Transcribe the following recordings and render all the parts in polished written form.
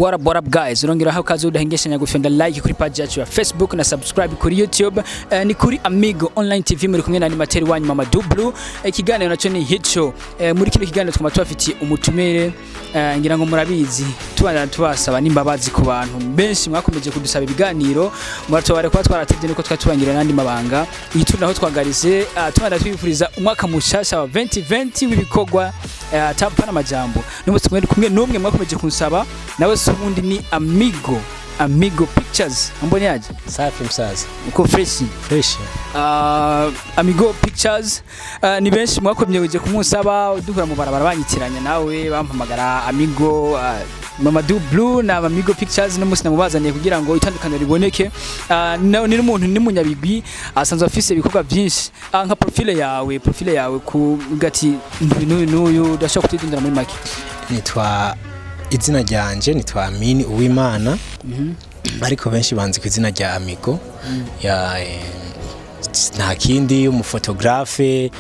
What up guys, urongera aho kazi udahengeshanya gufenda like kuri page yacu ya Facebook na subscribe kuri YouTube. Ni kuri Amigo Online TV muri kumwe na animateur wanyu Mama Dublu. Ikiganiro naco ni hit show. Muri kino kiganiro twama twafitiye umutumire ngira ngo murabizi tubasaba nimbabazi ku bantu benshi mwakomeje kudusaba ibiganiro muratobare kwa twaratevye niko twatubangira nandi mabanga itunda aho twagarize tubanda twifuriza umwaka mushasha wa 2020 w'ibikogwa tapana majambo n'umunsi kumwe n'umwe mwakomeje kunsaba nawe subundi ni Amigo Pictures ambone yaje safi msaza uko fresh Amigo Pictures ni benshi mwakomeje kumusaba dukora mu barabara banyitiranya nawe bampamagara Amigo Mama Dublu na Amigo Pictures n'umunsi namubazaniye kugira ngo itandukano riboneke ni umuntu ni munyabigwi asanzwe afise ibikorwa byinshi nka profile yawe ku gati n'uyu dashaka kutidindira muri market nitwa izina ryanje nitwa Amini Uwimana ariko benshi banzi ku izina rya Amigo ya nta kindi umufotographe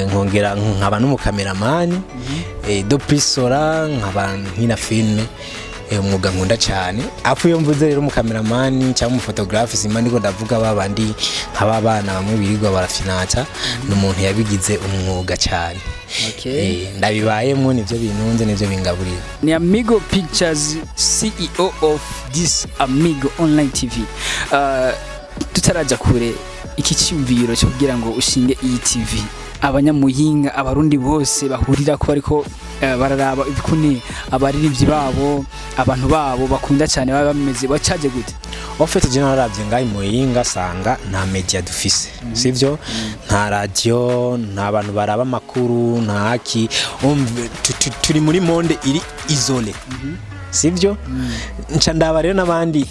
nkongera nkaba n'umukameraman do prisora nkaba nkina filme umwuga nkunda cyane afu yo mvuze rero umukameraman cyangwa umufotographe simba ndiko ndavuga babandi nk'ababana bamwe birirwa barafinata n'umuntu yabigize umwuga cyane. Okay. Ndabibayemo nivyo binunze nivyo bingaburira. Ni Amigo Pictures, CEO of this Amigo Online TV. Tutaraja kure iki cyumviro cyo kugira ngo ushinge iyi TV. Abanyamuhinga abarundi bose bahurira ko ariko bararaba ibikuni abaririmbyi babo abantu babo bakunda cyane baba bameze bacaje gute. Ofete general ravye ngai muhinga sanga nta media dufise sivyo nta radio nta abantu baraba makuru nta haki turi muri monde iri isole sivyo nca ndaba rero nabandi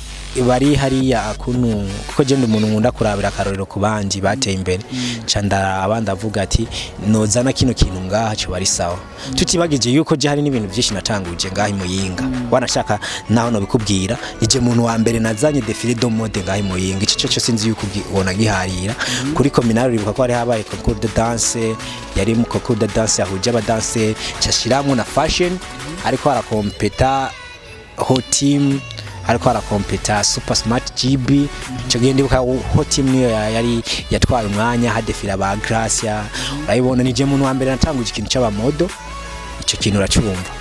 bari hariya akunu kuko je umuntu nkunda kurabira akarorero ku bandi bateye imbere nca ndabandi avuga ati nozana kino kintu ngaha cyo bari sawa tutibagije yuko je hari n'ibintu byinshi natanguje ngaha Muyinga wanashaka naho no bikubwira ije muntu wa mbere nazanye défilé de mode ngaha Muyinga ico cyo sinzi yuko ubona giharira kuri communal ribuka ko hari habaye concours de danse yari mu concours de danse yahuje abadanse cyashiramwe na fashion ariko arakompeta hot team ariko arakompeta super smart GB cyo gende buka hot team niyo yari yatwaye umwanya hadefira ba Gracia urayibona nije muntu wa mbere natanguje ikintu cy'aba modo ico kintu uracumva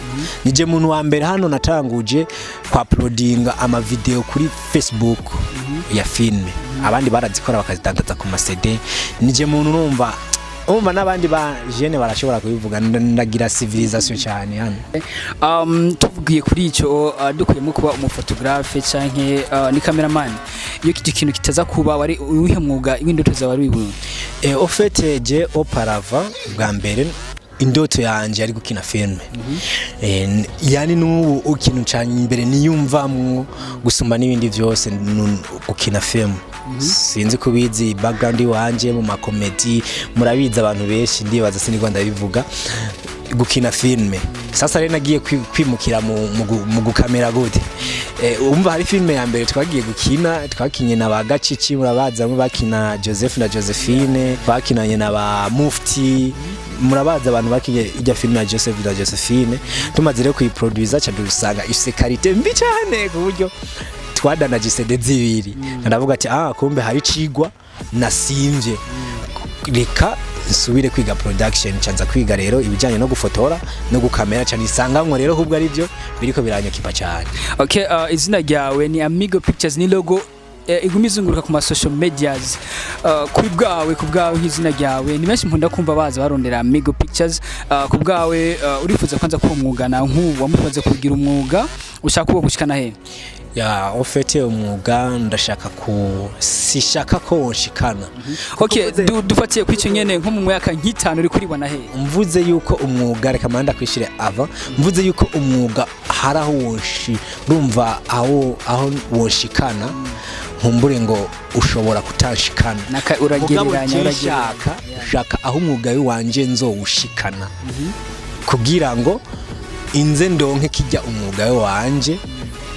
nije muntu wa mbere hano natanguje kwa uploadinga ama video kuri Facebook ya filme abandi barazikora bakazitandaza ku CD nije muntu numva n'abandi ba jeune barashobora kubivuga ndagira civilisation cyane hano tuvugiye kuri ico dukuyemo kuba umufotographe canke ni cameraman iyo kintu kitaza kuba wari uwihe mwuga ibindoto za wari wibu au fait je auparavant bwa mbere indoto yanje ari gukina filme yani n'ubu ukintu cyane imbere niyumvamwo gusumba n'ibindi byose gukina film sinzi kubizi background wanje mu makomedi murabiza abantu benshi ndibaza sinigwa ndabivuga gukina filme sasa rero nagiye kwimukira mu gukamera gute umva hari filme ya mbere twagiye gukina twakinye na bagacici murabaza mu bakina Joseph na Josephine bakinanye na ba Mufti murabaza abantu bakinye ijya filme ya Joseph na Josephine tumaze rero kuyiproducer cha dusanga ifise qualité mbi cyane ku buryo twadana gisede zibiri ndavuga ati kumbe hari cigwa nasimvye reka nsubire kwiga production canza kwiga rero ibijanye no gufotora no gukamera cyane isangamwe rero hubwo ari byo biriko biranyokipa cyane. Okay, izina ryawe ni Amigo Pictures ni logo igumizunguruka ku ma social medias ku bwawe nk'izina ryawe ni benshi mpunda kumva baza barondera Amigo Pictures ku bwawe urifuza kwanza ko umwuga na nk'ubu wamubaze kugira umwuga ushaka gushikana he ya ofete umwuga ndashaka sishaka ko wonshikana. Okay, dufatiye kwico nyene nko mu mwaka nk'itanu uri kuribona he mvuze yuko umwuga reka manda kwishire ava mvuze yuko umwuga haraho wonshi rumva aho wonshikana nkumbure ngo ushobora kutashikana uragereranya shaka aho umwuga wanje nzowushikana kugira ngo inze ndonke kijya umwuga wanje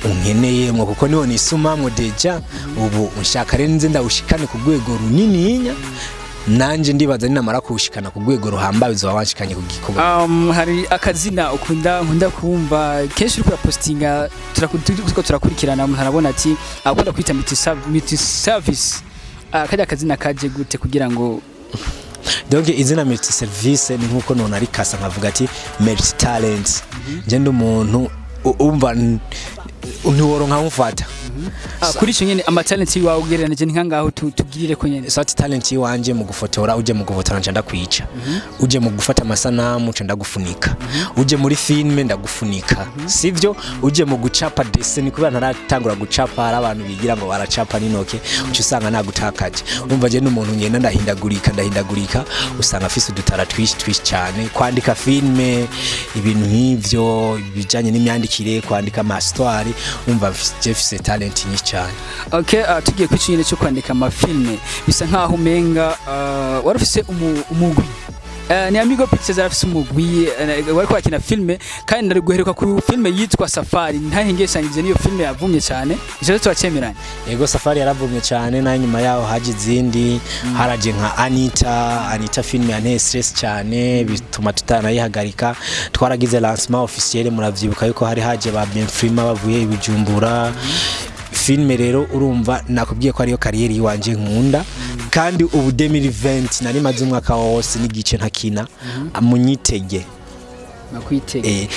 unkeneye mwo kuko niho nisuma mwo deja ubu unshaka rero nze ndawushikane ku rwego runini nanje ndibaza ninamara kuwushikana ku rwego ruhambaye uzoba wanshikanye ku gikorwa. Hari akazina nkunda kumva kenshi uriko postinga turakurikirana umuntu arabona ati akunda kwita multi service. Kajya akazina kaje gute kugira ngo donc izina multi service ni nkuko none ari kasa nkavuga ati multi talents. Je ndi umuntu umva ntiworo nkamufata. Kuri cyo nyene ama talent yawe ugereranije nkangaho tugirire ko nyene. Sati talent yiwanje mu gufotora, uje mu gufotora nca ndakwica. Uje mu gufata amasanamu nca ndagufunika. Uje muri filme ndagufunika. Sivyo uje mu gucapa dessin kubera ntaratangura gucapa hari abantu bigira ngo baracapa n'intoke ucu usanga nagutakaje. Umva je n'umuntu ngenda ndahindagurika usanga afise udutara twishi cyane kwandika filme ibintu nk'ivyo bijanye n'imyandikire kwandika ama histoire umva Jeff's talent nyinshi cyane. Okay, tugiye ku kintu cyo kwandika amafilme bisa nkaho umenga warufise umugwi ni Amigo Pictures arafise umugwi wari kwakina filme kandi ndari guheruka ku filme yitwa Safari ntahengeshanije niyo filme yavumye cyane ije turacemeranye. Yego Safari yaravumye cyane na nyuma yaho haje izindi haraje nka Anita filme ya stress cyane bituma tutanayihagarika. Twaragize lancement officiel muravyibuka yuko hari haje ba Benfrima bavuye ibijumbura. Filme rero urumva nakubwiye ko ariyo career yiwanje nkunda kandi ubu 2020 nari maze umwaka wose n'igice ntakina munyitege nakwitege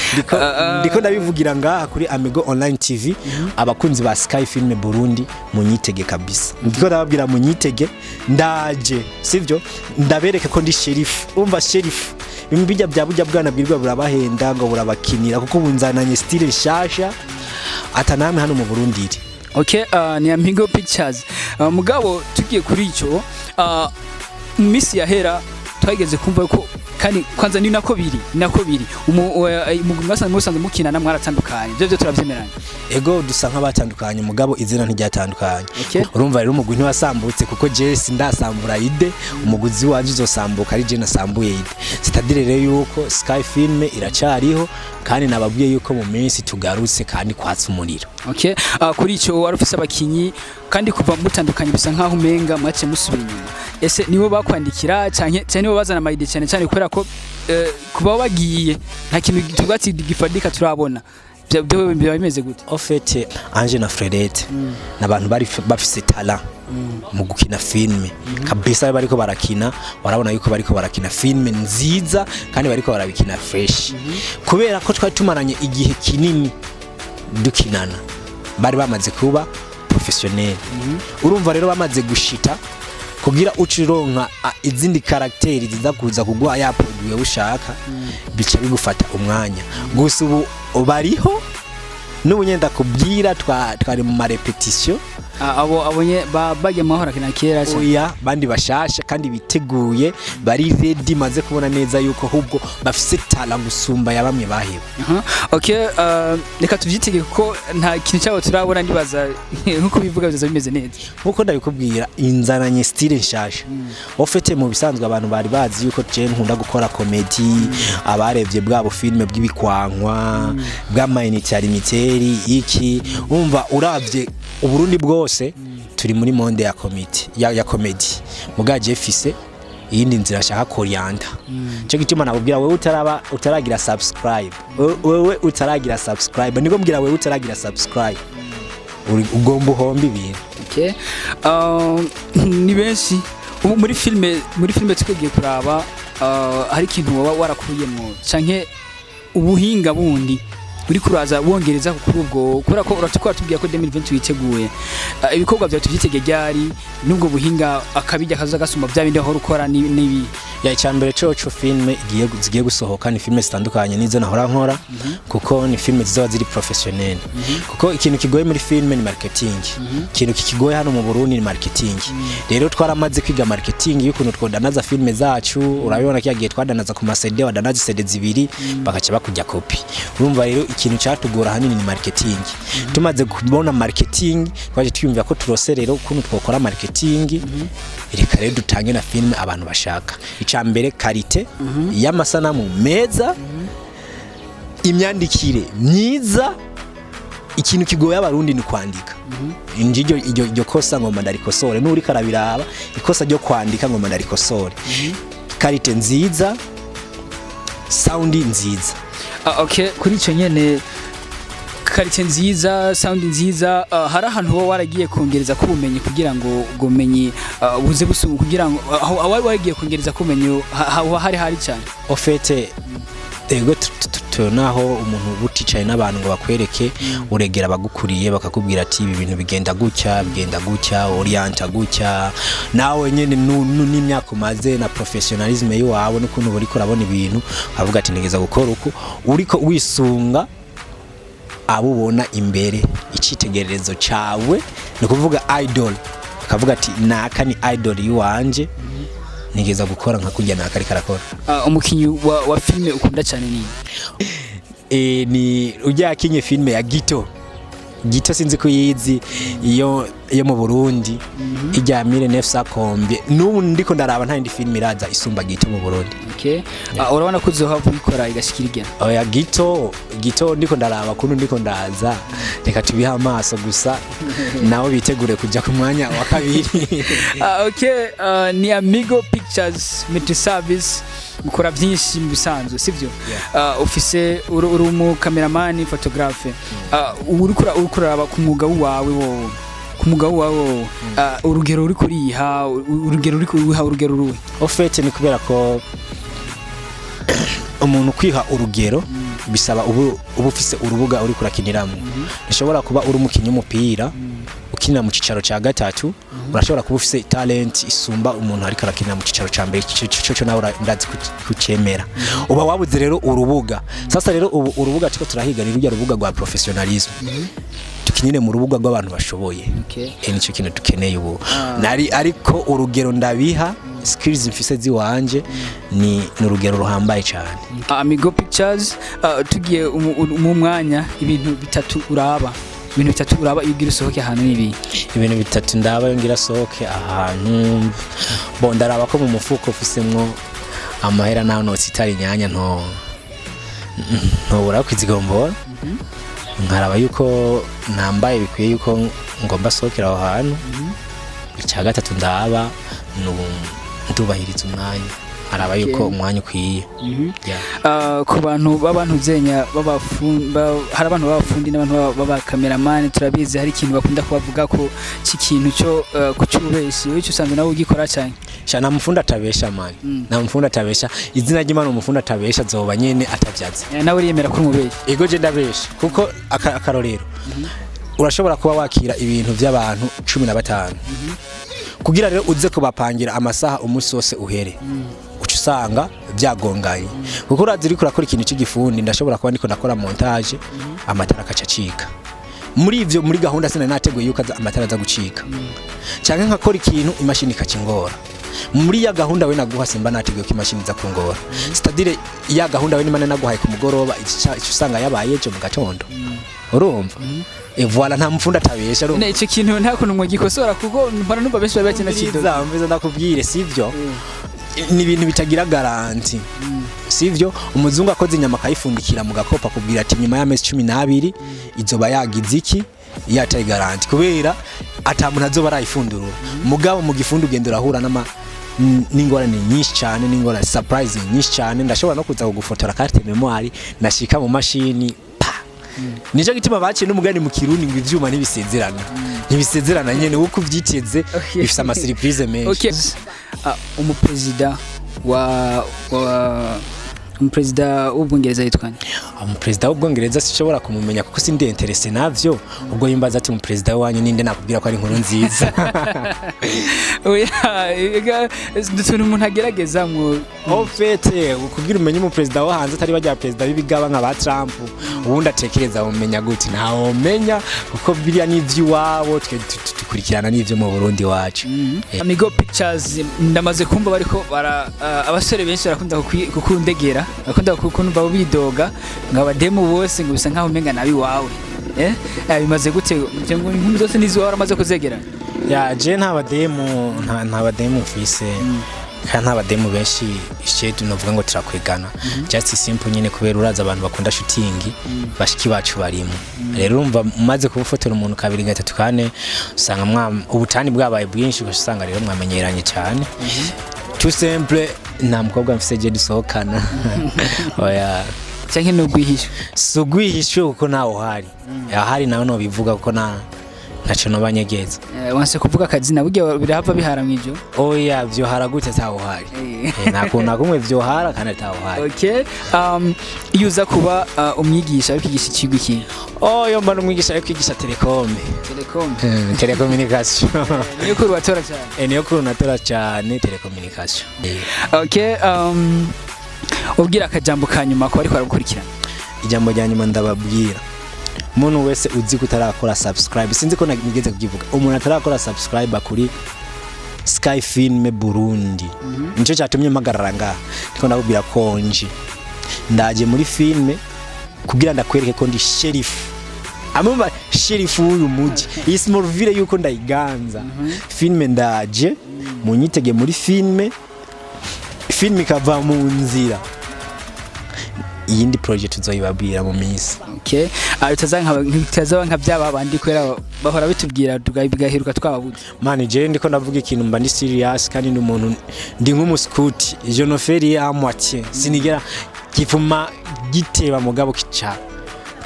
ndiko ndabivugira ngaha kuri Amigo Online TV abakunzi ba Sky Film Burundi munyitege kabisa. Ndiko ndababwira munyitege ndaje sivyo ndabereke ko ndi sheriff. Umva sheriff imbijya bya bujya bwana bwirwa burabahenda ngo burabakinira kuko bunzananye style shasha ataname hano mu Burundi. Okay, ni Amigo Pictures. Mugabo tugiye kuri icyo mu misi yahera twageze kumva ko kandi kwanza ni nako biri umugumasa musanze mukina na mwaratandukanye byo turavyemeranye. Ego dusa nk'abatandukanye mugabo izina ntiryatandukanye. Urumva rero umugwi ntiwasambutse kuko Jesse ndasambura ide umuguzi wanje uzosambuka ari je nasambuye ide. Sitadire rero yuko Sky Film iracariho kandi nababwiye yuko mu minsi tugarutse kandi kwatsa umuriro. Okay, kuri icyo warufise abakinyi kandi kuva mutandukanye bisa nkaho umenga mwace musubira inyuma. Ese nibo bakwandikira cyane nibo bazana amayide cyane kubera ko kuba bagiye nta kintu tugati gifadika turabona byo bimeze gute. En fait Ange na Fredette nabantu bari bafise talent mu gukina filme kabisa bariko barakina warabona yuko bariko barakina filme nziza kandi bariko barabikina fresh kubera ko twari tumaranye igihe kinini dukinana bari bamaze kuba professionnel. Urumva rero bamaze gushita kugira ucironka izindi karakteri ziza kuza kugwa ya produit ushaka bice bigufata umwanya gusa ubu bariho n'ubunyenda kubwira twari mu repetition abonye bagiye mahora kina kera cyane. Oya bandi bashasha kandi biteguye bari ready maze kubona neza yuko ahubwo bafise talent gusumba ya bamwe baheba. Okay, reka tuvyitege ko nta kintu cyabo turabona ndibaza nkuko bivuga bizaza bimeze neza nkuko ndabikubwira inzananye style nshasha. Ofete mu bisanzwe abantu bari bazi yuko je nkunda gukora comedy abarevye bwabo filme bw'ibikwankwa bw'amayinitari iki umva uravye Uburundi bwose turi muri monde ya comedy mugaje fise iyindi nzira shaka korianda cyo gituma nakubwira wewe utaragira subscribe niko mbwira wewe utaragira subscribe ugomba uhomba ibintu. Okay, ni benshi muri filme tukigiye kuraba hari ikintu warakuyemo canke ubuhinga bundi uri kuraza wongereza kuri ubwo kubera ko uratukwa tubwiye ko 2020 witeguye ibikorwa bya tuvyitege ryari nubwo buhinga akabijya kaza gasumba bya bindi aho rukora nibi ya cyambere cyo filme zigiye gusohoka ni filme zitandukanye nizo nahora nkora kuko ni filme zizoba ziri professionnel kuko ikintu kigoye muri filme ni marketing ikintu kikigoye hano mu Burundi ni marketing rero twaramaze kwiga marketing y'ukuntu twodanaza filme zacu urabibona kiyagiye twadanaza ku masede wadanaza CD zibiri bakaca bakujya copy urumva rero ikintu cyatugora hanini ni marketing tumaze kubona marketing twaje twiyumvira ko turose rero ukuntu twokora marketing reka rero dutange na filme abantu bashaka icambere karite y'amasanamu meza imyandikire myiza ikintu kigoye abarundi ni kwandika injiryo iryo kosa ngoma ndarikosore n'uri karabiraba ikosa ryo kwandika ngoma ndarikosore karite nziza sound nziza okay kuri ico nyene karite nziza sound nziza hari ahantu wo waragiye kongereza kubumenyi kugira ngo ugomenyi buze busungu kugira ngo aho waragiye kongereza kubumenyi hari cyane ofete ego naho umuntu buticaye n'abantu ngo bakwereke uregera abagukuriye bakakubwira ati ibi bintu bigenda gutya orienta gutya nawe nyene n'imyaka umaze na professionalism yawe n'ukuntu buri kurabona ibintu avuga ati nigeza gukora uko uriko wisunga abubona imbere icitegererezo cawe no kuvuga idol akavuga ati naka ni idol yuwanje nigeza gukora nka kujya naka ariko arakora umukinyi wa filme ukunda cyane ni ujya akinye filme ya Gito sinzi ko yizi iyo mu Burundi ijya 1900 kombye n'ubu ndiko ndaraba nta indi filme iraza isumba Gito mu Burundi. Okay urabona ko uzohava ikora igashikira igena oya Gito ndiko ndaraba kuno ndiko ndaza reka tubiha amaso gusa nawo bitegure kujya ku mwanya wa kabiri. Okay ni Amigo Pictures Media Service mukora byinshi mu bisanzwe sivyo ufise uri mu cameraman photographe urikora ku mwuga wawe wo ku mwuga wawe urugero uri kuriha urugero ruwe ofete ni kubera ko umuntu kwiha urugero bisaba ubu ufise urubuga uri kurakiniramo nishobora kuba uri umukinyi umupira ukinira mu cicaro ca gatatu urashobora kuba ufise talent isumba umuntu ari karakinira mu cicaro ca mbere cyo nawe ndazi kucemera uba wabuze rero urubuga sasa rero ubu urubuga tuko turahiga ni rujya rubuga rwa professionalism tukinire mu rubuga rw'abantu bashoboye nicyo kintu dukeneye ubu ariko urugero ndabiha skills mfise ziwanje ni urugero ruhambaye cyane. Amigo Pictures tugiye mu mwanya ibintu bitatu uraba yugira sohoke ahantu nibi ibintu bitatu ndaba yongira sohoke ahantu ndaraba ko mu mufuko ufisemwo amahera naho notitari nyanya ntobura kwizigombora nkaraba yuko nambaye bikwiye yuko ngomba sohokera aho hantu icya gatatu ndaba ndubahiriza umwanya araba yuko umwanya ukwiye ku bantu b'abantu zenya hari abantu b'abafundi n'abantu baba cameraman turabizi hari ikintu bakunda kubavuga ko cy'ikintu cyo kucyubeshi wico usanzwe nawe ugikora cyane shana mufunda atabesha man na mufunda atabesha izina ry'Imana umufunda atabesha zoba nyene atavyaza nawe yemera ko umubeshi ego je ndabesha kuko akarorero urashobora kuba wakira ibintu by'abantu 15 kugira rero uze kubapangira amasaha umunsi wose uhere usanga byagonganye kuko urazi riko rakora ikintu cy'igifundi ndashobora kuba ndiko nakora montage amatara akacacika muri gahunda sina nateguye yuko amatara aza gucika cyangwa nkakora ikintu imashini ikakingora muri ya gahunda we naguha simba nateguye ko imashini za kungora c'est-à-dire ya gahunda we nimana naguhaye ku mugoroba usanga yabaye ejo mu gatondo urumva voilà nta mufunda atabesha urumva icyo kintu nta kuntu mwigikosora kuko mbona numva benshi babakina kido zambiza ndakubwire sivyo ni ibintu bitagira garanti sivyo umuzungu akoze inyama kayifundikira mu gakopa kubwira ati nyuma y'amezi 12 izoba yagize iki yataye garanti kubera atamuntu azoba arayifundurura mugabo mu gifundu ugenda urahura n'ingorane nyinshi cyane n'ingorane surprising nyinshi cyane ndashobora no kuza kugufotora carte memoire nashika mu mashini nico gituma baciye n'umugani mu Kirundi ngo ivyuma ntibisezerana nyene uko uvyiteze bifise ama surprise menshi. Umupresident umupresident w'Ubwongereza yitwa umupresident w'Ubwongereza sishobora kumumenya kuko sindi interesse navyo ubwo yimbaza ati umupresident wanyu ninde nakubwira ko ari inkuru nziza oya dutuntu umuntu agerageza mu ofete kugira umenye umupresident wo hanze atari bajya president b'ibigaba nka ba Trump ubundi atekereza umenya gute ntawo menya kuko biriya n'ivy'iwabo tukurikirana n'ivyo mu Burundi wacu. Amigo Pictures ndamaze kumva bariko abasore benshi barakunda kukundegera bakunda kukumva bidoga ngabademu bose ngo bisa nkaho menga nabi wawe bimaze gute ngo inkumi zose nizo waramaze kuzegera ya je nta bademu mfise kandi n'abademu benshi ishetu novuga ngo turakwegana just simple nyine kubera uraza abantu bakunda shooting bashiki bacu barimo rero urumva umaze kubufotora umuntu kabiri gatatu kane usanga ubutani bwabaye bwinshi usanga rero mwamenyeranye cyane tout simple nta mukobwa mfise je dusohokana oya cyangwa n'ugwihisho sugwihisho kuko nawo hari nawe no bivuga kuko ntaco no banyegeza wanse kuvuga akazina burya birahava bihara mwijo oya byo haragute tawo hari nakuna kumwe byo hara kandi tawo hari okay yuza kuba umwigisha ari kwigisha ikigo iki yo mbana umwigisha ari kwigisha telecommunication niyo kuri watora cyane niyo kuri natora cyane telecommunication okay ubwira akajambo kanyuma ko ariko aragukurikirana ijambo rya nyuma ndababwira umuntu wese uzi kutarakora subscribe sinzi ko nigeze kugivuga umuntu atarakora subscribe kuri Sky Film Burundi nico cyatumye mpagarara ngaha ndiko ndabubwira konji ndaje muri filme kugira ndakwereke ko ndi sheriff amumba sheriff uyu muji iyi Smallville yuko ndayiganza filme ndaje munyitege muri filme ikava mu nzira iyindi project tuzoyibabwira mu minsi okay bitazaba nka byaba bandi kwera bahora bitubwira tugahiruka twababuze man je ndiko ndavuga ikintu mba ndi serious kandi ndi umuntu ndi nk'umuscout je no feri à moitié sinigera kivuma giteba mugabo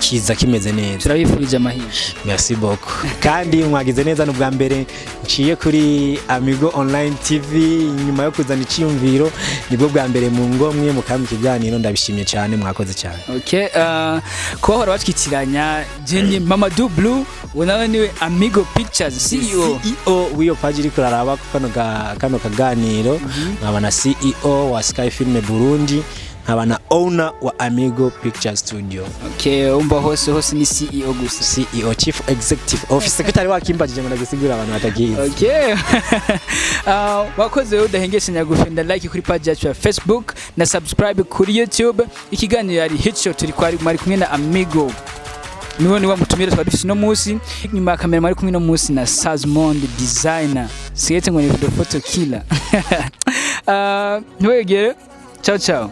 kiza kimeze neza turabifurije amahirwe merci beaucoup kandi mwagize neza n'ubwa mbere nciye kuri Amigo Online TV nyuma yo kuzana iciyumviro nibwo bwa mbere mu ngomwe mukambi kiganiro ndabishimye cyane mwakoze cyane okay ko hora batwitiranya Jenny Mamadou Blue unawe niwe Amigo Pictures CEO wiyo page iri kuraraba kano kaganiro nkaba na CEO wa Sky Film Burundi nkaba owner wa Amigo Picture Studio okay umba hose ni CEO gusa CEO Chief Executive Officer Secretary wa Kimbajije ngo ndagisigura abantu batagiye okay wakoze udahengeshanya gufenda like kuri page yacu ya Facebook na subscribe kuri YouTube ikiganiro yari hit show turi kwari kumwe na Amigo niwe wamutumira twadufise no musi nyuma ya kamera mari kumwe no musi na Sazmond designer siyete ngo ni video photo killer ntiwegere ciao